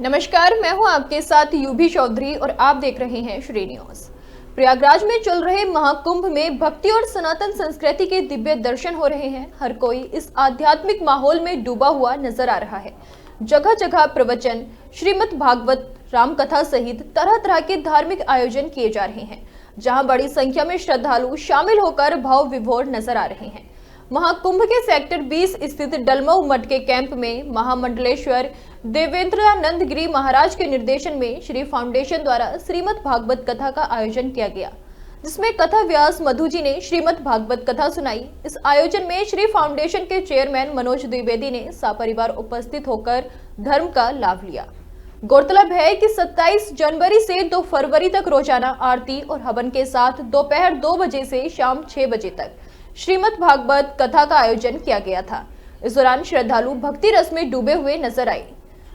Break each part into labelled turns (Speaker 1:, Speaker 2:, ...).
Speaker 1: नमस्कार, मैं हूं आपके साथ यूभी चौधरी और आप देख रहे हैं श्री न्यूज। प्रयागराज में चल रहे महाकुंभ में भक्ति और सनातन संस्कृति के दिव्य दर्शन हो रहे हैं। हर कोई इस आध्यात्मिक माहौल में डूबा हुआ नजर आ रहा है। जगह जगह प्रवचन, श्रीमद् भागवत, रामकथा सहित तरह तरह के धार्मिक आयोजन किए जा रहे हैं, जहां बड़ी संख्या में श्रद्धालु शामिल होकर भाव विभोर नजर आ रहे हैं। महाकुंभ के सेक्टर 20 स्थित डलमऊ मठ के कैंप में महामंडलेश्वर देवेंद्रानंद गिरी महाराज के निर्देशन में श्री फाउंडेशन द्वारा श्रीमद् भागवत कथा का आयोजन किया गया, जिसमें कथा व्यास मधु जी ने श्रीमद् भागवत कथा सुनाई। इस आयोजन में श्री फाउंडेशन के चेयरमैन मनोज द्विवेदी ने सपरिवार उपस्थित होकर धर्म का लाभ लिया। गौरतलब है कि 27 जनवरी से 2 फरवरी तक रोजाना आरती और हवन के साथ दोपहर 2 बजे से शाम 6 बजे तक श्रीमद् भागवत कथा का आयोजन किया गया था। इस दौरान श्रद्धालु भक्ति रस में डूबे हुए नजर आए।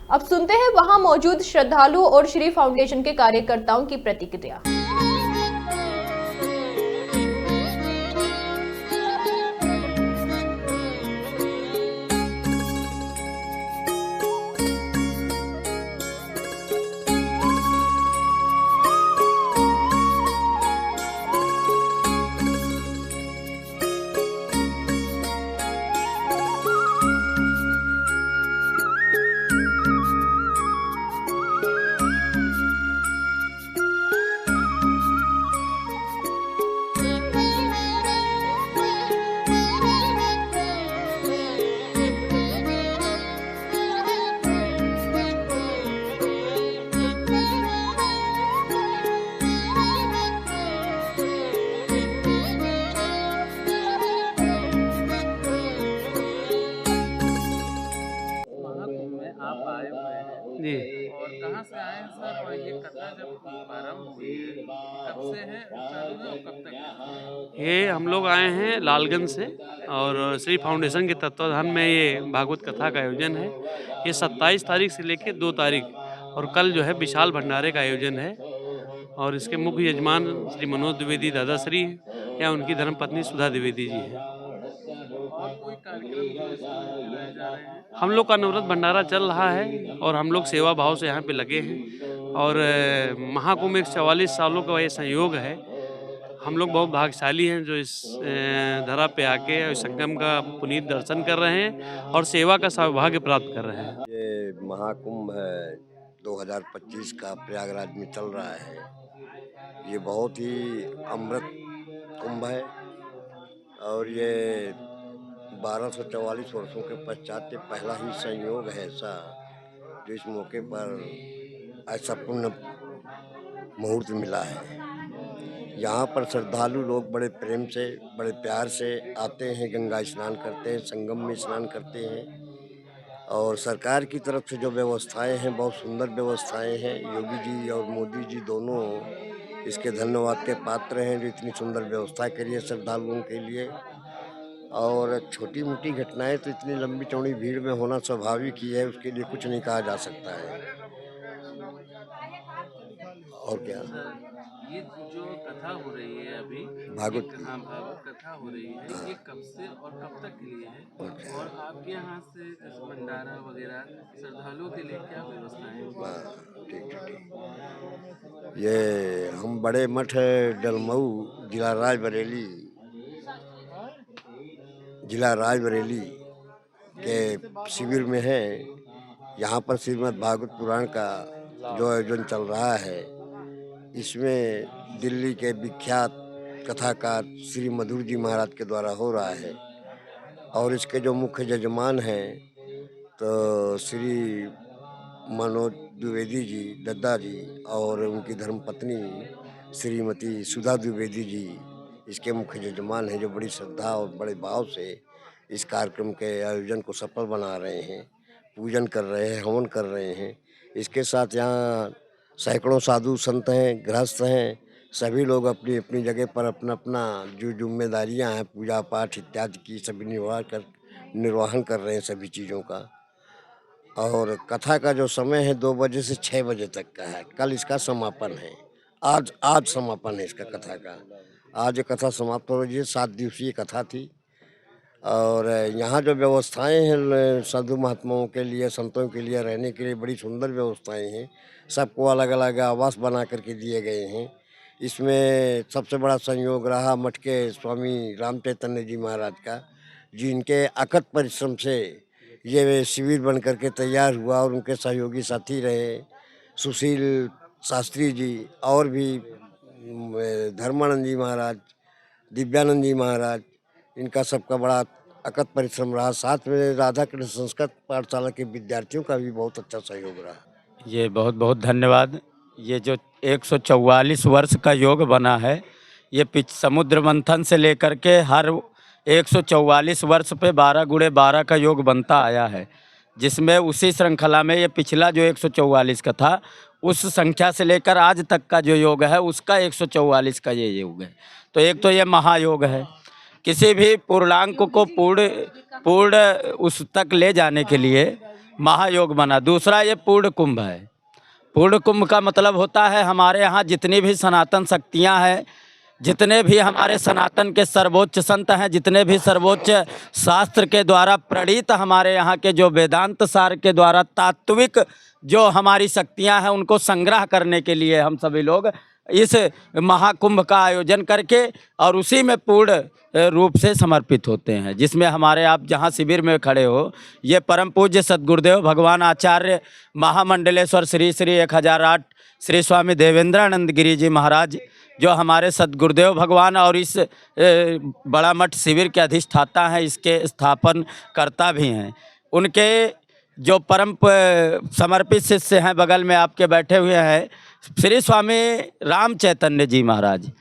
Speaker 1: अब सुनते हैं वहां मौजूद श्रद्धालु और श्री फाउंडेशन के कार्यकर्ताओं की प्रतिक्रिया।
Speaker 2: आप आए हुए हैं
Speaker 3: जी।
Speaker 2: और कहाँ से आए हैं सर? और ये कथा जब प्रारंभ हुई है कब से है, चालू है और कब तक है?
Speaker 3: ये हम लोग आए हैं लालगंज से और श्री फाउंडेशन के तत्वाधान में ये भागवत कथा का आयोजन है। ये 27 तारीख से लेके 2 तारीख और कल जो है विशाल भंडारे का आयोजन है और इसके मुख्य यजमान श्री मनोज द्विवेदी दादाश्री या उनकी धर्मपत्नी सुधा द्विवेदी जी हैं।
Speaker 2: और कोई कार्यक्रम जो इसमें कराए जा रहे हैं?
Speaker 3: हम लोग का नवरत्न भंडारा चल रहा है और हम लोग सेवा भाव से यहाँ पे लगे हैं और महाकुंभ एक 44 सालों का ये संयोग है। हम लोग बहुत भाग्यशाली हैं जो इस धरा पे आके इस संगम का पुनीत दर्शन कर रहे हैं और सेवा का सौभाग्य प्राप्त कर रहे हैं।
Speaker 4: ये महाकुंभ है 2025 का प्रयागराज में चल रहा है। ये बहुत ही अमृत कुंभ है और ये 1244 वर्षों के पश्चात ये पहला ही संयोग है ऐसा जो इस मौके पर ऐसा पुण्य मुहूर्त मिला है। यहाँ पर श्रद्धालु लोग बड़े प्रेम से, बड़े प्यार से आते हैं, गंगा स्नान करते हैं, संगम में स्नान करते हैं और सरकार की तरफ से जो व्यवस्थाएं हैं बहुत सुंदर व्यवस्थाएं हैं। योगी जी और मोदी जी दोनों इसके धन्यवाद के पात्र हैं जो इतनी सुंदर व्यवस्था करी है श्रद्धालुओं के लिए। और छोटी मोटी घटनाएं तो इतनी लंबी चौड़ी भीड़ में होना स्वाभाविक ही है, उसके लिए कुछ नहीं कहा जा सकता है। और क्या
Speaker 2: ये जो कथा हो रही है अभी
Speaker 4: भागवत की।
Speaker 2: हाँ, भागवत कथा हो रही है, ये कब से और कब तक के लिए है? और आपके यहाँ से जैसे भंडारा वगैरह श्रद्धालुओं के लिए क्या व्यवस्था है?
Speaker 4: हाँ, ठीक। ये हम बड़े मठ डलमऊ जिला रायबरेली के शिविर में है। यहाँ पर श्रीमद् भागवत पुराण का जो आयोजन चल रहा है इसमें दिल्ली के विख्यात कथाकार श्री मधुर जी महाराज के द्वारा हो रहा है और इसके जो मुख्य यजमान हैं तो श्री मनोज द्विवेदी जी दद्दा जी और उनकी धर्मपत्नी श्रीमती सुधा द्विवेदी जी इसके मुख्य यजमान हैं, जो बड़ी श्रद्धा और बड़े भाव से इस कार्यक्रम के आयोजन को सफल बना रहे हैं, पूजन कर रहे हैं, हवन कर रहे हैं। इसके साथ यहाँ सैकड़ों साधु संत हैं, गृहस्थ हैं, सभी लोग अपनी अपनी जगह पर अपना अपना जो जिम्मेदारियाँ हैं पूजा पाठ इत्यादि की सभी निर्वहन कर रहे हैं सभी चीज़ों का। और कथा का जो समय है 2 बजे से 6 बजे तक का है। कल इसका समापन है। आज समापन है इसका कथा का। आज ये कथा समाप्त हो रही है। 7 दिवसीय कथा थी और यहाँ जो व्यवस्थाएं हैं साधु महात्माओं के लिए, संतों के लिए रहने के लिए बड़ी सुंदर व्यवस्थाएं हैं। सबको अलग अलग आवास बना करके दिए गए हैं। इसमें सबसे बड़ा संयोग रहा मठ के स्वामी राम चैतन्य जी महाराज का, जिनके अकथ परिश्रम से ये शिविर बन करके तैयार हुआ और उनके सहयोगी साथी रहे सुशील शास्त्री जी और भी धर्मानंद जी महाराज, दिव्यानंद जी महाराज, इनका सबका बड़ा अकथ परिश्रम रहा। साथ में राधा कृष्ण संस्कृत पाठशाला के विद्यार्थियों का भी बहुत अच्छा सहयोग रहा।
Speaker 5: ये बहुत बहुत धन्यवाद। ये जो 144 वर्ष का योग बना है, ये समुद्र मंथन से लेकर के हर 144 वर्ष पे 12 गुणे 12 का योग बनता आया है, जिसमें उसी श्रृंखला में ये पिछला जो 144 का था उस संख्या से लेकर आज तक का जो योग है उसका 144 का ये योग है। तो एक तो ये महायोग है, किसी भी पूर्णांक को पूर्ण उस तक ले जाने के लिए महायोग बना। दूसरा ये पूर्ण कुंभ है। पूर्ण कुंभ का मतलब होता है हमारे यहाँ जितनी भी सनातन शक्तियाँ हैं, जितने भी हमारे सनातन के सर्वोच्च संत हैं, जितने भी सर्वोच्च शास्त्र के द्वारा प्रणीत हमारे यहाँ के जो वेदांत सार के द्वारा तात्विक जो हमारी शक्तियाँ हैं, उनको संग्रह करने के लिए हम सभी लोग इस महाकुंभ का आयोजन करके और उसी में पूर्ण रूप से समर्पित होते हैं। जिसमें हमारे आप जहाँ शिविर में खड़े हो, ये परम पूज्य सद्गुरुदेव भगवान आचार्य महामंडलेश्वर श्री श्री 1008 श्री स्वामी देवेंद्रानंद गिरी जी महाराज, जो हमारे सद्गुरुदेव भगवान और इस बड़ा मठ शिविर के अधिष्ठाता हैं, इसके स्थापन कर्ता भी हैं। उनके जो परम समर्पित शिष्य हैं, बगल में आपके बैठे हुए हैं श्री स्वामी राम चैतन्य जी महाराज।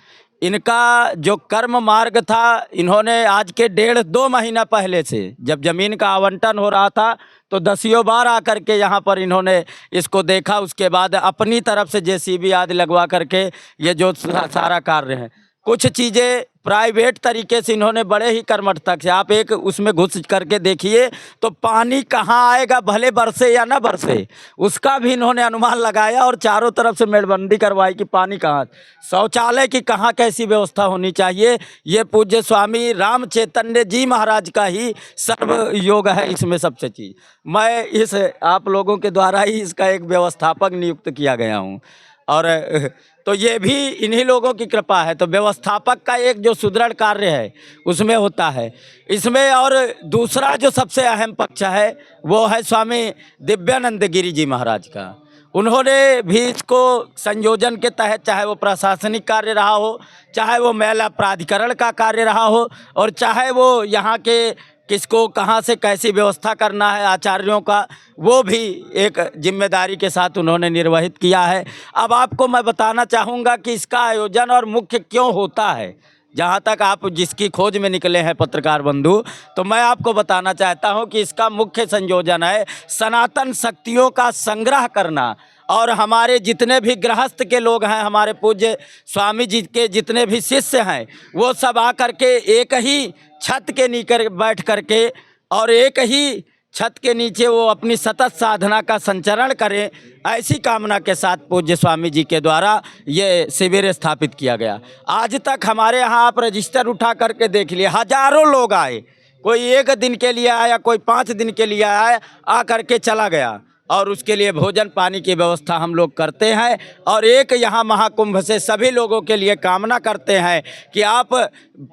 Speaker 5: इनका जो कर्म मार्ग था, इन्होंने आज के 1.5-2 महीना पहले से जब ज़मीन का आवंटन हो रहा था तो 10 बार आकर के यहाँ पर इन्होंने इसको देखा। उसके बाद अपनी तरफ से JCB आदि लगवा करके ये जो सारा कार्य है, कुछ चीज़ें प्राइवेट तरीके से इन्होंने बड़े ही कर्मठता से, आप एक उसमें घुस करके देखिए तो पानी कहाँ आएगा, भले बरसे या ना बरसे, उसका भी इन्होंने अनुमान लगाया और चारों तरफ से मेड़बंदी करवाई कि पानी कहाँ, शौचालय की कहाँ कैसी व्यवस्था होनी चाहिए। ये पूज्य स्वामी राम चैतन्य जी महाराज का ही सर्व योग है इसमें सबसे चीज़। मैं इस आप लोगों के द्वारा ही इसका एक व्यवस्थापक नियुक्त किया गया हूँ और तो ये भी इन्हीं लोगों की कृपा है। तो व्यवस्थापक का एक जो सुदृढ़ कार्य है उसमें होता है इसमें। और दूसरा जो सबसे अहम पक्ष है वो है स्वामी दिव्यानंद गिरी जी महाराज का। उन्होंने भी इसको संयोजन के तहत, चाहे वो प्रशासनिक कार्य रहा हो, चाहे वो मेला प्राधिकरण का कार्य रहा हो, और चाहे वो यहाँ के किसको कहाँ से कैसी व्यवस्था करना है आचार्यों का, वो भी एक जिम्मेदारी के साथ उन्होंने निर्वहित किया है। अब आपको मैं बताना चाहूँगा कि इसका आयोजन और मुख्य क्यों होता है। जहाँ तक आप जिसकी खोज में निकले हैं पत्रकार बंधु, तो मैं आपको बताना चाहता हूँ कि इसका मुख्य संयोजन है सनातन शक्तियों का संग्रह करना। और हमारे जितने भी गृहस्थ के लोग हैं, हमारे पूज्य स्वामी जी के जितने भी शिष्य हैं, वो सब आकर के एक ही छत के नीचे बैठ करके और एक ही छत के नीचे वो अपनी सतत साधना का संचरण करें, ऐसी कामना के साथ पूज्य स्वामी जी के द्वारा ये शिविर स्थापित किया गया। आज तक हमारे यहाँ आप रजिस्टर उठा करके देख लिए, हजारों लोग आए, कोई 1 दिन के लिए आया, कोई 5 दिन के लिए आया, आ करके चला गया। और उसके लिए भोजन पानी की व्यवस्था हम लोग करते हैं। और एक यहाँ महाकुंभ से सभी लोगों के लिए कामना करते हैं कि आप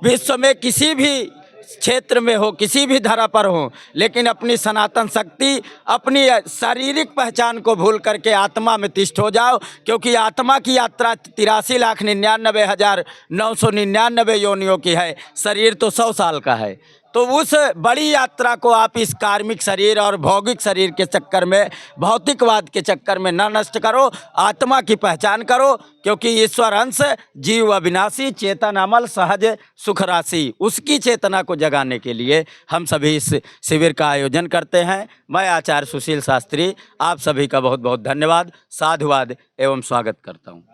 Speaker 5: विश्व में किसी भी क्षेत्र में हो, किसी भी धरा पर हो, लेकिन अपनी सनातन शक्ति, अपनी शारीरिक पहचान को भूल करके आत्मा में तिष्ठ हो जाओ। क्योंकि आत्मा की यात्रा 83,99,999 योनियों की है, शरीर तो 100 साल का है। तो उस बड़ी यात्रा को आप इस कार्मिक शरीर और भौतिक शरीर के चक्कर में, भौतिकवाद के चक्कर में न नष्ट करो, आत्मा की पहचान करो। क्योंकि ईश्वर अंश जीव अविनाशी, चेतन अमल सहज सुख राशि, उसकी चेतना को जगाने के लिए हम सभी इस शिविर का आयोजन करते हैं। मैं आचार्य सुशील शास्त्री आप सभी का बहुत बहुत धन्यवाद, साधुवाद एवं स्वागत करता हूँ।